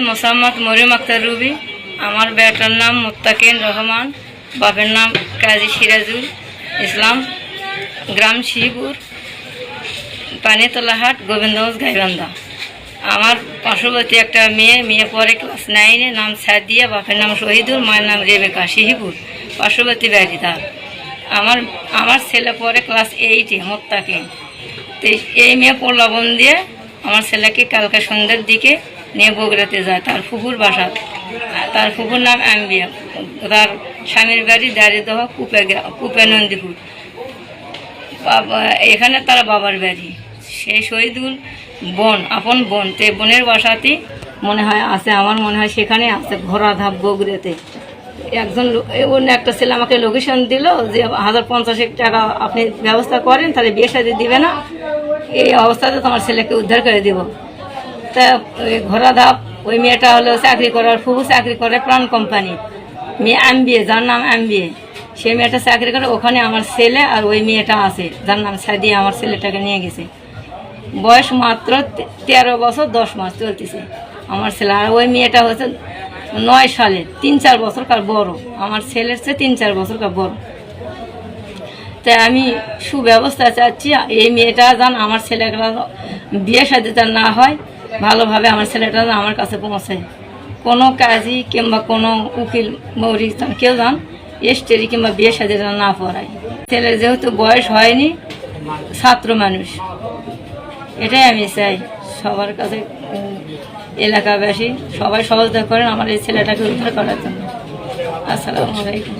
Mosammat Mariam Akter Ruby. আমার better নাম মুত্তাকিন রহমান, বাপের নাম কাজী সিরাজুল ইসলাম, গ্রাম শিবপুর, পানিতলাহাট, গোবিন্দগঞ্জ, গাইবান্ধা। আমার পার্শ্ববর্তী একটা মেয়ে পরে ক্লাস 9-এ, নাম সাদিয়া, বাপের নাম শহীদুল, মায়ের নাম রেবেকা, শিহিপুর, পার্শ্ববর্তী বাড়ি তার। আমার ছেলে পরে ক্লাস 8-এ, মুত্তাকিন। তো এই মেয়ে প্রলোভন দিয়ে আমার ছেলেকে কালকে সন্ধ্যার দিকে নিয়ে বগুড়াতে যায় তার ফুফুর বাসা। তার ফুফুর নাম আম্বিয়া, তার স্বামীর বাড়ি দাঁড়িয়ে কুপে নন্দীপুর, এখানে তার বাবার বাড়ি। সেই শহীদুল বোন, আপন বোন, তো বোনের বাসাতেই মনে হয় আছে, আমার মনে হয় সেখানে আছে, ঘোড়াধাপ বগুড়াতে। অন্য একটা ছেলে আমাকে লোকেশন দিল যে 1050 টাকা আপনি ব্যবস্থা করেন, তাহলে বিয়ে শাদী দিবে না, এই অবস্থাতে তোমার ছেলেকে উদ্ধার করে দিব। তা ওই ঘোড়াধাপ, ওই মেয়েটা হলো চাকরি করার, ফুফু চাকরি করে প্রাণ কোম্পানি, মেয়ে আম্বিয়ে, যার নাম আম্বিয়ে, সেই মেয়েটা চাকরি করে ওখানে। আমার ছেলে আর ওই মেয়েটা আছে যার নাম সাদিয়া, আমার ছেলেটাকে নিয়ে গেছে। বয়স মাত্র 13 বছর 10 মাস চলতেছে আমার ছেলে। আর ওই মেয়েটা হচ্ছে 9 সালে, 3-4 বছরকার বড়, আমার ছেলের চেয়ে 3-4 বছরকার বড়। তাই আমি সুব্যবস্থা চাচ্ছি, এই মেয়েটা যেন আমার ছেলেটা বিয়ে শাদী না হয়, ভালোভাবে আমার ছেলেটা যেন আমার কাছে পৌঁছায়। কোনো কাজী কিংবা কোনো উকিল মৌরি কেউ যেন এস্টেরি কিংবা বিয়ে শাদী না পড়ায়। ছেলের যেহেতু বয়স হয়নি, ছাত্র মানুষ, এটাই আমি চাই। সবার কাছে এলাকাবাসী সবাই সহযোগিতা করেন আমার এই ছেলেটাকে উদ্ধার করার জন্য। আসসালামু আলাইকুম।